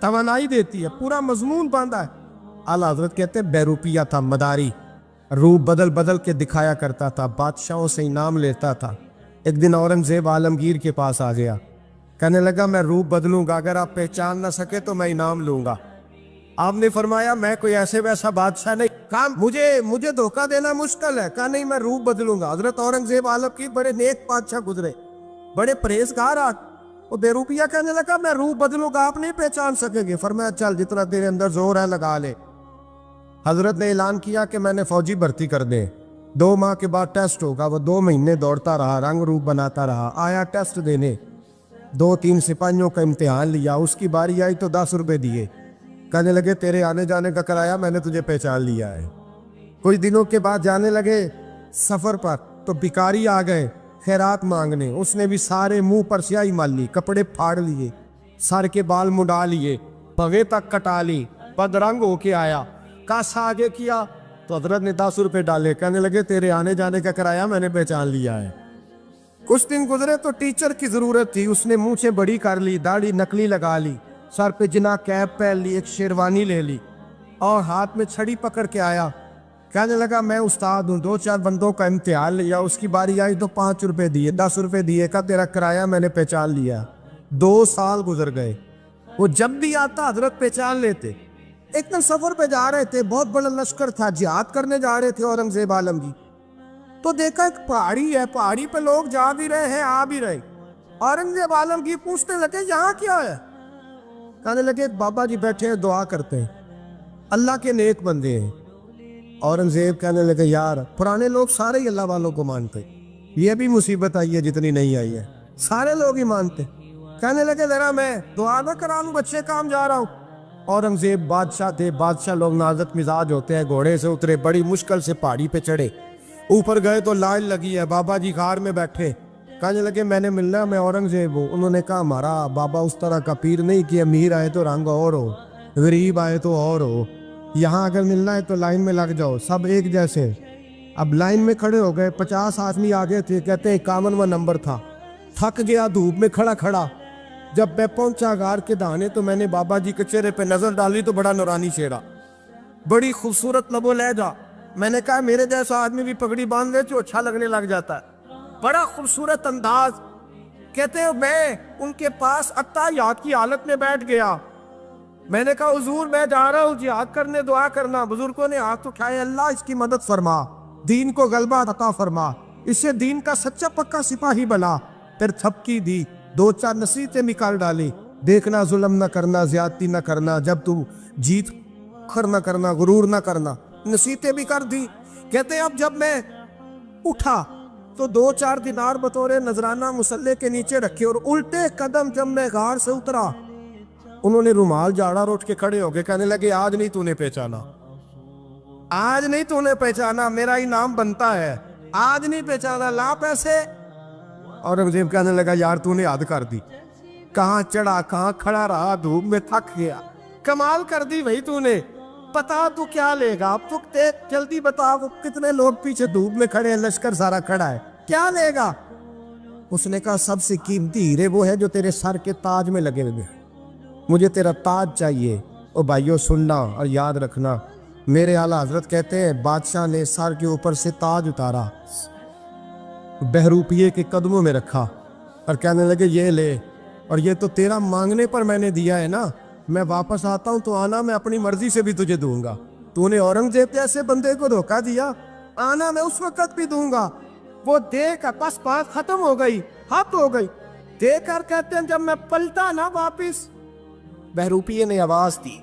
توانائی دیتی ہے, پورا مضمون باندھا ہے. اعلیٰ حضرت کہتے ہیں بہروپیہ تھا, مداری, روپ بدل بدل کے دکھایا کرتا تھا, بادشاہوں سے انعام لیتا تھا. ایک دن اورنگزیب عالمگیر کے پاس آ گیا, کہنے لگا میں روپ بدلوں گا, اگر آپ پہچان نہ سکے تو میں انعام لوں گا. آپ نے فرمایا میں کوئی ایسے ویسا بادشاہ نہیں, کہا مجھے دھوکہ دینا مشکل ہے. کہا نہیں میں روپ بدلوں گا. حضرت اورنگزیب عالمگیر بڑے نیک بادشاہ گزرے, بڑے پرہیزگار. وہ بہروپیہ کہنے لگا میں روپ بدلوں گا, آپ نہیں پہچان سکیں گے. فرمایا چل جتنا تیرے اندر زور ہے لگا لے. حضرت نے اعلان کیا کہ میں نے فوجی بھرتی کر دیں, 2 ماہ کے بعد ٹیسٹ ہوگا. وہ 2 مہینے دوڑتا رہا, رنگ روپ بناتا رہا, آیا ٹیسٹ دینے, 2-3 سپاہیوں کا امتحان لیا. اس کی باری آئی تو 10 روپے دیے, کہنے لگے تیرے آنے جانے کا کرایہ میں نے تجھے پہچان لیا ہے. کچھ دنوں کے بعد جانے لگے سفر پر, تو بھکاری آ گئے خیرات مانگنے. اس نے بھی سارے منہ پر سیاہی مال لی, کپڑے پھاڑ لیے, سر کے بال مڈا لیے, پگے تک کٹا لی, بدرنگ ہو کے آیا. کاسا آگے کیا تو حضرت نے 10 روپے ڈالے, کہنے لگے تیرے آنے جانے کا کرایہ میں نے پہچان لیا ہے. کچھ دن گزرے تو ٹیچر کی ضرورت تھی. اس نے مونچھیں بڑی کر لی, داڑھی نکلی لگا لی, سر پہ جنا کیپ پہن لی, ایک شیروانی لے لی اور ہاتھ میں چھڑی پکڑ کے آیا. کہنے لگا میں استاد ہوں, 2-4 بندوں کا امتحان لیا, اس کی باری آئی تو 5 روپے دیے, 10 روپے دیے, کہا تیرا کرایہ میں نے پہچان لیا. 2 سال گزر گئے. وہ جب بھی آتا حضرت پہچان لیتے. ایک دن سفر پہ جا رہے تھے, بہت بڑا لشکر تھا, جہاد کرنے جا رہے تھے اورنگزیب عالمگیر. تو دیکھا ایک پہاڑی ہے, پہاڑی پہ لوگ جا بھی رہے ہیں آ بھی رہے. اورنگزیب عالمگیر پوچھنے لگے یہاں کیا ہے؟ کہنے لگے بابا جی بیٹھے ہیں دعا کرتے ہیں, اللہ کے نیک بندے ہیں. اورنگزیب کہنے لگے یار پرانے لوگ سارے ہی اللہ والوں کو مانتے, یہ بھی مصیبت آئی ہے جتنی نہیں آئی ہے, سارے لوگ ہی مانتے. کہنے لگے ذرا میں دعا نہ کرا لوں, بچے کام جا رہا ہوں. اورنگزیب بادشاہ تھے, بادشاہ لوگ نازک مزاج ہوتے ہیں. گھوڑے سے اترے, بڑی مشکل سے پہاڑی پہ چڑھے, اوپر گئے تو لائن لگی ہے, بابا جی غار میں بیٹھے. کہنے لگے میں نے ملنا, میں اورنگزیب ہوں. انہوں نے کہا ہمارا بابا اس طرح کا پیر نہیں کہ امیر آئے تو رنگ اور ہو, غریب آئے تو اور ہو, یہاں اگر ملنا ہے تو لائن میں لگ جاؤ, سب ایک جیسے. اب لائن میں کھڑے ہو گئے, 50 آدمی آگے تھے, کہتے ہیں 51واں نمبر تھا. تھک گیا دھوپ میں کھڑا کھڑا. جب میں پہنچا غار کے دہانے تو میں نے بابا جی کے چہرے پہ نظر ڈالی تو بڑا نورانی چہرہ, بڑی خوبصورت لب و لہجہ. میں نے کہا میرے جیسا آدمی بھی پگڑی باندھ لے تو اچھا لگنے لگ جاتا ہے, بڑا خوبصورت انداز. کہتے ہیں میں ان کے پاس اتحیات کی حالت میں بیٹھ گیا. میں نے کہا حضور میں جا رہا ہوں جہاد کرنے, دعا کرنا. بزرگوں نے ہاتھ اٹھائے, اللہ اس کی مدد فرما, دین کو غلبہ عطا فرما, اسے دین کا سچا پکا سپاہی بنا. پھر تھپکی دی, 2-4 نصیحتیں نکال ڈالی, دیکھنا ظلم نہ کرنا, زیادتی نہ کرنا, جب تو جیت کر نہ کرنا, غرور نہ کرنا, نصیحتیں بھی کر دی. کہتے ہیں اب جب میں اٹھا تو 2-4 دینار بطور نذرانہ مسلح کے نیچے رکھے, اور الٹے قدم جب میں غار سے اترا انہوں نے رومال جھاڑا اور اٹھ کے کھڑے ہو گئے. کہنے لگے آج نہیں تو نے پہچانا, آج نہیں تو نے پہچانا, میرا انعام بنتا ہے, آج نہیں پہچانا, لا پیسے. اورنگزیب کہنے لگا یار تو نے حد کر دی, کہاں چڑھا کہاں کھڑا رہا, دھوپ میں تھک گیا, کمال کر دی بھائی تو نے. پتا تو کیا لے گا, اب تو جلدی بتا, وہ کتنے لوگ پیچھے دھوپ میں کھڑے ہیں, لشکر سارا کھڑا ہے, کیا لے گا؟ اس نے کہا سب سے قیمتی ہیرے وہ ہے جو تیرے سر کے تاج میں لگے ہوئے, مجھے تیرا تاج چاہیے. او بھائیو سننا اور یاد رکھنا, میرے اعلیٰ حضرت کہتے ہیں بادشاہ نے سر کے اوپر سے تاج اتارا, بہروپیے کے قدموں میں رکھا اور کہنے لگے یہ لے, اور یہ تو تیرا مانگنے پر میں نے دیا ہے نا, میں واپس آتا ہوں تو آنا, میں اپنی مرضی سے بھی تجھے دوں گا. تو نے اورنگزیب جیسے بندے کو دھوکہ دیا, آنا میں اس وقت بھی دوں گا. وہ دے کر بس بات ختم ہو گئی, حد ہو گئی. دے کر کہتے ہیں جب میں پلٹا نا واپس, بہروپیے نے آواز دی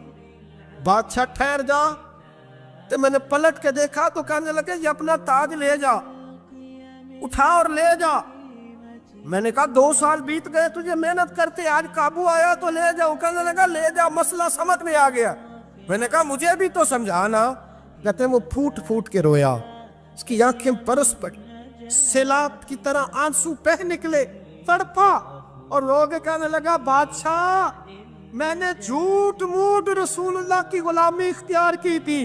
بادشاہ ٹھہر جا. تو میں نے پلٹ کے دیکھا تو کہنے لگے یہ اپنا تاج لے جا, اٹھا اور لے جا. میں نے کہا 2 سال بیت گئے تجھے محنت کرتے, آج قابو آیا تو لے جاؤ. کہنے لگا لے جا, مسئلہ سمجھ میں آ گیا. میں نے کہا مجھے بھی تو سمجھانا. کہتے ہیں وہ پھوٹ پھوٹ کے رویا, اس کی آنکھیں برس پڑی, سیلاب کی طرح آنسو بہہ نکلے, تڑپا اور رو کے کہنے لگا بادشاہ میں نے جھوٹ موٹ رسول اللہ کی غلامی اختیار کی تھی,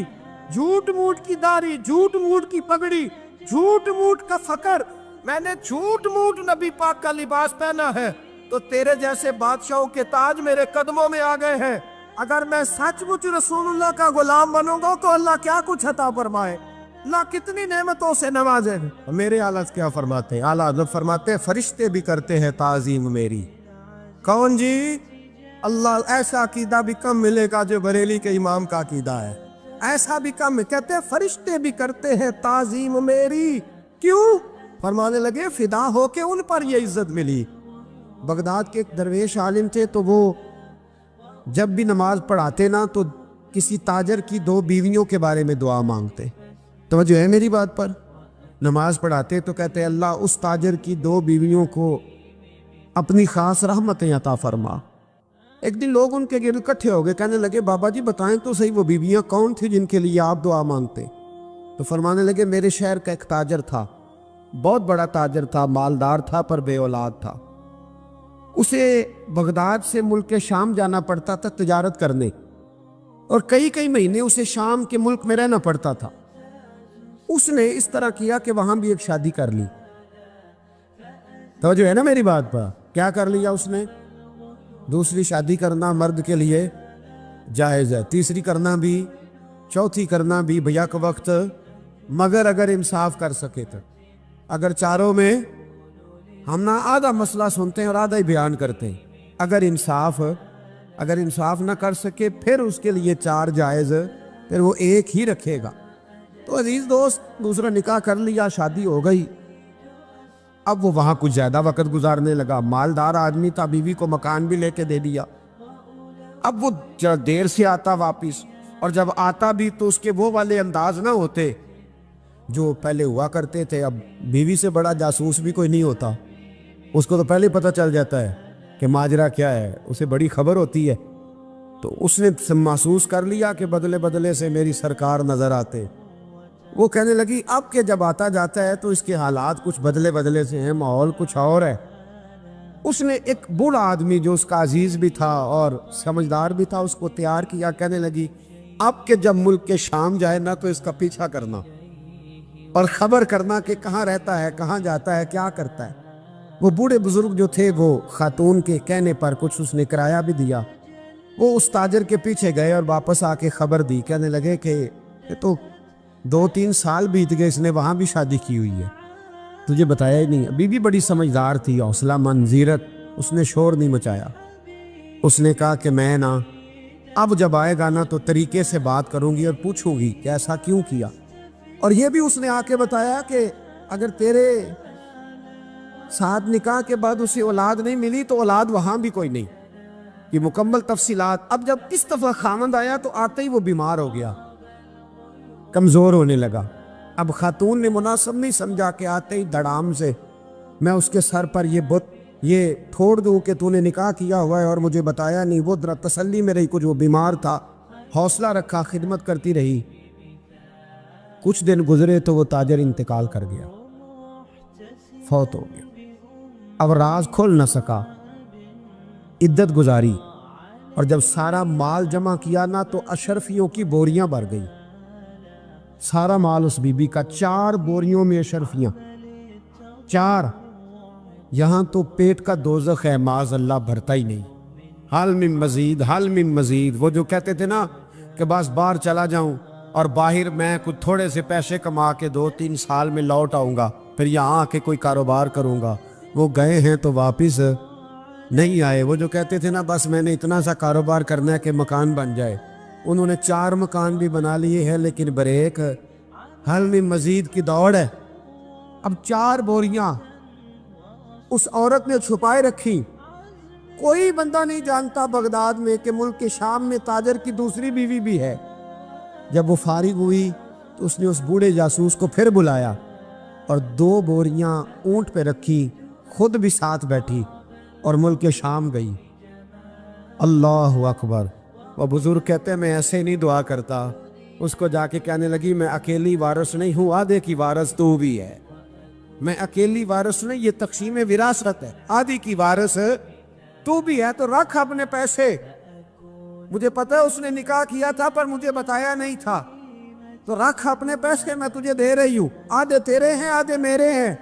جھوٹ موٹ کی داڑھی, جھوٹ موٹ کی پگڑی, جھوٹ موٹ کا فقر, میں نے جھوٹ موٹ نبی پاک کا لباس پہنا ہے, تو تیرے جیسے بادشاہوں کے تاج میرے قدموں میں آ گئے ہیں. اگر میں سچ مچ رسول اللہ کا غلام بنوں گا تو اللہ کیا کچھ عطا فرمائے، اللہ کتنی نعمتوں سے نوازے۔ میرے اعلیٰ کیا فرماتے ہیں؟ اعلیٰ حضرت فرماتے ہیں فرشتے بھی کرتے ہیں تعظیم میری۔ کون جی؟ اللہ ایسا عقیدہ بھی کم ملے گا جو بریلی کے امام کا عقیدہ ہے، ایسا بھی کم۔ کہتے ہیں فرشتے بھی کرتے ہیں تعظیم میری۔ کیوں؟ فرمانے لگے فدا ہو کے ان پر یہ عزت ملی۔ بغداد کے ایک درویش عالم تھے، تو وہ جب بھی نماز پڑھاتے نا تو کسی تاجر کی 2 بیویوں کے بارے میں دعا مانگتے۔ توجہ ہے میری بات پر؟ نماز پڑھاتے تو کہتے اللہ اس تاجر کی 2 بیویوں کو اپنی خاص رحمتیں عطا فرما۔ ایک دن لوگ ان کے گرد اکٹھے ہو گئے، کہنے لگے بابا جی بتائیں تو صحیح وہ بیویاں کون تھی جن کے لیے آپ دعا مانگتے؟ تو فرمانے لگے میرے شہر کا ایک تاجر تھا، بہت بڑا تاجر تھا، مالدار تھا پر بے اولاد تھا۔ اسے بغداد سے ملک شام جانا پڑتا تھا تجارت کرنے، اور کئی مہینے اسے شام کے ملک میں رہنا پڑتا تھا۔ اس نے اس طرح کیا کہ وہاں بھی ایک شادی کر لی۔ توجہ ہے نا میری بات پر؟ کیا کر لیا اس نے؟ دوسری شادی کرنا مرد کے لیے جائز ہے، تیسری کرنا بھی، چوتھی کرنا بھی بھیا کے وقت، مگر اگر انصاف کر سکے تو۔ اگر چاروں میں ہم نہ آدھا مسئلہ سنتے ہیں اور آدھا ہی بیان کرتے ہیں، اگر انصاف نہ کر سکے پھر اس کے لیے 4 جائز، پھر وہ ایک ہی رکھے گا۔ تو عزیز دوست دوسرا نکاح کر لیا، شادی ہو گئی۔ اب وہ وہاں کچھ زیادہ وقت گزارنے لگا، مالدار آدمی تھا، بیوی کو مکان بھی لے کے دے دیا۔ اب وہ دیر سے آتا واپس، اور جب آتا بھی تو اس کے وہ والے انداز نہ ہوتے جو پہلے ہوا کرتے تھے۔ اب بیوی سے بڑا جاسوس بھی کوئی نہیں ہوتا، اس کو تو پہلے پتہ چل جاتا ہے کہ ماجرا کیا ہے، اسے بڑی خبر ہوتی ہے۔ تو اس نے محسوس کر لیا کہ بدلے بدلے سے میری سرکار نظر آتے۔ وہ کہنے لگی اب کہ جب آتا جاتا ہے تو اس کے حالات کچھ بدلے بدلے سے ہیں، ماحول کچھ اور ہے۔ اس نے ایک بوڑھا آدمی جو اس کا عزیز بھی تھا اور سمجھدار بھی تھا اس کو تیار کیا، کہنے لگی اب کہ جب ملک کے شام جائے نا تو اس کا پیچھا کرنا اور خبر کرنا کہ کہاں رہتا ہے، کہاں جاتا ہے، کیا کرتا ہے۔ وہ بوڑھے بزرگ جو تھے وہ خاتون کے کہنے پر کچھ اس نے کرایہ بھی دیا۔ وہ اس تاجر کے پیچھے گئے اور واپس آ کے خبر دی، کہنے لگے کہ یہ تو 2-3 سال بیت گئے، اس نے وہاں بھی شادی کی ہوئی ہے، تجھے بتایا ہی نہیں۔ بی بی بڑی سمجھدار تھی، حوصلہ مند، زیرت، اس نے شور نہیں مچایا۔ اس نے کہا کہ میں نا اب جب آئے گا نا تو طریقے سے بات کروں گی اور پوچھوں گی کہ ایسا کیوں کیا، اور یہ بھی اس نے آ کے بتایا کہ اگر تیرے ساتھ نکاح کے بعد اسے اولاد نہیں ملی تو اولاد وہاں بھی کوئی نہیں، یہ مکمل تفصیلات۔ اب جب اس دفعہ خامند آیا تو آتے ہی وہ بیمار ہو گیا، کمزور ہونے لگا۔ اب خاتون نے مناسب نہیں سمجھا کہ آتے ہی دڑام سے میں اس کے سر پر یہ ٹھوڑ دوں کہ تو نے نکاح کیا ہوا ہے اور مجھے بتایا نہیں۔ وہ ذرا تسلی میں رہی، کچھ وہ بیمار تھا، حوصلہ رکھا، خدمت کرتی رہی۔ کچھ دن گزرے تو وہ تاجر انتقال کر گیا، فوت ہو گیا۔ اب راز کھل نہ سکا، عدت گزاری، اور جب سارا مال جمع کیا نا تو اشرفیوں کی بوریاں بھر گئی۔ سارا مال اس بی بی کا، 4 بوریوں میں اشرفیاں، 4۔ یہاں تو پیٹ کا دوزخ ہے، معاذ اللہ، بھرتا ہی نہیں۔ حل من مزید، حل من مزید۔ وہ جو کہتے تھے نا کہ بس باہر چلا جاؤں اور باہر میں کچھ تھوڑے سے پیسے کما کے 2-3 سال میں لوٹ آؤں گا، پھر یہاں آ کے کوئی کاروبار کروں گا، وہ گئے ہیں تو واپس نہیں آئے۔ وہ جو کہتے تھے نا بس میں نے اتنا سا کاروبار کرنا ہے کہ مکان بن جائے، انہوں نے 4 مکان بھی بنا لیے ہیں، لیکن بریک حل من مزید کی دوڑ ہے۔ اب 4 بوریاں اس عورت نے چھپائے رکھی، کوئی بندہ نہیں جانتا بغداد میں کہ ملک کے شام میں تاجر کی دوسری بیوی بھی ہے۔ جب وہ فارغ ہوئی تو اس نے اس بوڑھے جاسوس کو پھر بلایا اور 2 بوریاں اونٹ پہ رکھی، خود بھی ساتھ بیٹھی اور ملک شام گئی۔ اللہ اکبر۔ وہ بزرگ کہتے ہیں میں ایسے نہیں دعا کرتا۔ اس کو جا کے کہنے لگی میں اکیلی وارث نہیں ہوں، آدھے کی وارث تو بھی ہے، میں اکیلی وارث نہیں، یہ تقسیم وراثت ہے، آدھی کی وارث تو بھی ہے، تو رکھ اپنے پیسے، مجھے پتہ ہے اس نے نکاح کیا تھا پر مجھے بتایا نہیں تھا، تو رکھ اپنے پیسے، میں تجھے دے رہی ہوں، آدھے تیرے ہیں آدھے میرے ہیں۔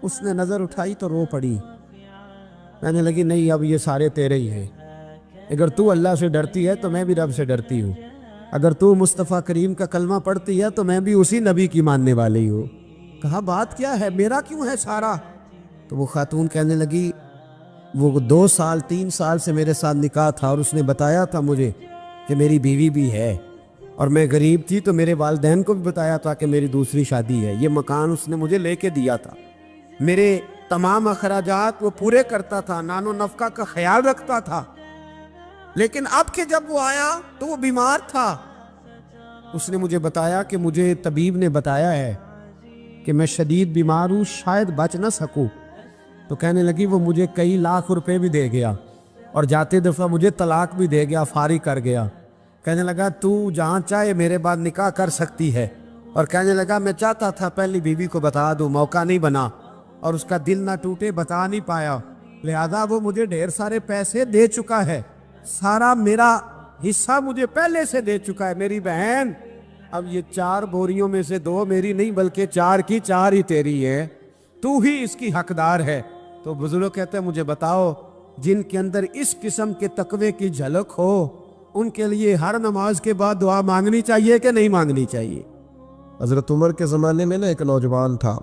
اس نے نظر اٹھائی تو رو پڑی، کہنے لگی نہیں اب یہ سارے تیرے ہی ہیں۔ اگر تو اللہ سے ڈرتی ہے تو میں بھی رب سے ڈرتی ہوں، اگر تو مصطفیٰ کریم کا کلمہ پڑھتی ہے تو میں بھی اسی نبی کی ماننے والی ہوں۔ کہا بات کیا ہے، میرا کیوں ہے سارا؟ تو وہ خاتون کہنے لگی وہ 2 سال 3 سال سے میرے ساتھ نکاح تھا اور اس نے بتایا تھا مجھے کہ میری بیوی بھی ہے، اور میں غریب تھی تو میرے والدین کو بھی بتایا تھا کہ میری دوسری شادی ہے۔ یہ مکان اس نے مجھے لے کے دیا تھا، میرے تمام اخراجات وہ پورے کرتا تھا، نان و نفقہ کا خیال رکھتا تھا، لیکن اب کہ جب وہ آیا تو وہ بیمار تھا۔ اس نے مجھے بتایا کہ مجھے طبیب نے بتایا ہے کہ میں شدید بیمار ہوں، شاید بچ نہ سکوں۔ تو کہنے لگی وہ مجھے کئی لاکھ روپے بھی دے گیا اور جاتے دفعہ مجھے طلاق بھی دے گیا، فارغ کر گیا۔ کہنے لگا تو جہاں چاہے میرے بعد نکاح کر سکتی ہے، اور کہنے لگا میں چاہتا تھا پہلی بیوی کو بتا دوں، موقع نہیں بنا اور اس کا دل نہ ٹوٹے، بتا نہیں پایا، لہذا وہ مجھے ڈھیر سارے پیسے دے چکا ہے، سارا میرا حصہ مجھے پہلے سے دے چکا ہے۔ میری بہن اب یہ 4 بوریوں میں سے 2 میری نہیں بلکہ 4 کی 4 ہی تیری ہے، تو ہی اس کی حقدار ہے۔ تو بزرگ کہتے ہیں مجھے بتاؤ جن کے اندر اس قسم کے تقوی کی جھلک ہو ان کے لیے ہر نماز کے بعد دعا مانگنی چاہیے کہ نہیں مانگنی چاہیے؟ حضرت عمر کے زمانے میں ایک نوجوان تھا،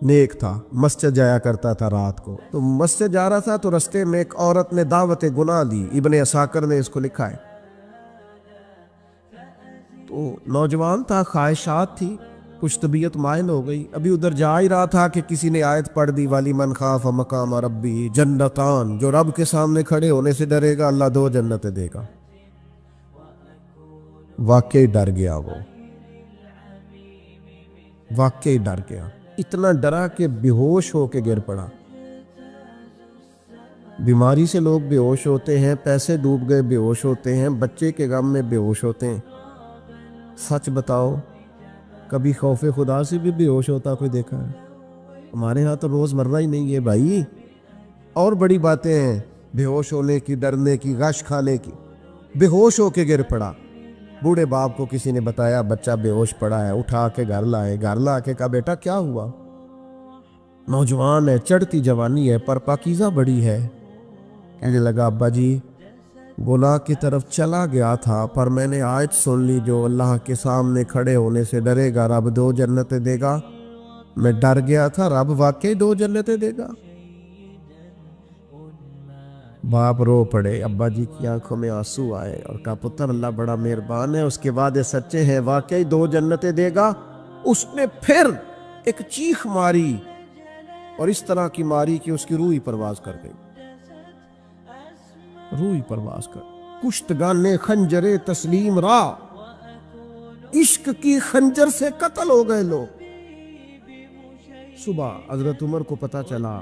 نیک تھا، مسجد جایا کرتا تھا رات کو۔ تو مسجد جا رہا تھا تو رستے میں ایک عورت نے دعوت گناہ دی، ابن عساکر نے اس کو لکھا ہے۔ تو نوجوان تھا، خواہشات تھی، کچھ طبیعت مائل ہو گئی، ابھی ادھر جا ہی رہا تھا کہ کسی نے آیت پڑھ دی والی من خاف مقام ربی جنتان، جو رب کے سامنے کھڑے ہونے سے ڈرے گا اللہ 2 جنتیں دے گا۔ واقعی ڈر گیا، وہ واقعی ڈر گیا، اتنا ڈرا کہ بے ہوش ہو کے گر پڑا۔ بیماری سے لوگ بے ہوش ہوتے ہیں، پیسے ڈوب گئے بے ہوش ہوتے ہیں، بچے کے غم میں بے ہوش ہوتے ہیں۔ سچ بتاؤ کبھی خوف خدا سے بھی بے ہوش ہوتا کوئی دیکھا ہے؟ ہمارے ہاں تو روز مرہ ہی نہیں ہے بھائی، اور بڑی باتیں ہیں بے ہوش ہونے کی، ڈرنے کی، غش کھانے کی۔ بے ہوش ہو کے گر پڑا، بوڑھے باپ کو کسی نے بتایا بچہ بے ہوش پڑا ہے، اٹھا کے گھر لائے، گھر لا کے کہا بیٹا کیا ہوا؟ نوجوان ہے، چڑھتی جوانی ہے پر پاکیزہ بڑی ہے۔ کہنے لگا ابا جی گناہ کی طرف چلا گیا تھا پر میں نے آیت سن لی جو اللہ کے سامنے کھڑے ہونے سے ڈرے گا رب 2 جنتیں دے گا، میں ڈر گیا تھا، رب واقعی 2 جنتیں دے گا۔ باپ رو پڑے، ابا جی کی آنکھوں میں آنسو آئے اور کہا پتر اللہ بڑا مہربان ہے، اس کے وعدے سچے ہیں، واقعی 2 جنتیں دے گا۔ اس نے پھر ایک چیخ ماری اور اس طرح کی ماری کہ اس کی روح ہی پرواز کر گئی، روح ہی پرواز کر۔ کشتگان خنجر تسلیم را، عشق کی خنجر سے قتل ہو گئے لوگ۔ صبح حضرت عمر کو پتہ چلا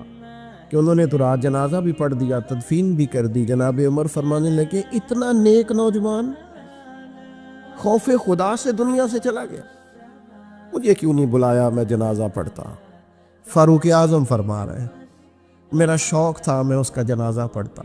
کہ انہوں نے تو رات جنازہ بھی پڑھ دیا، تدفین بھی کر دی۔ جناب عمر فرمانے لگے اتنا نیک نوجوان خوف خدا سے دنیا سے چلا گیا، مجھے کیوں نہیں بلایا میں جنازہ پڑھتا؟ فاروق اعظم فرما رہے ہیں میرا شوق تھا میں اس کا جنازہ پڑھتا۔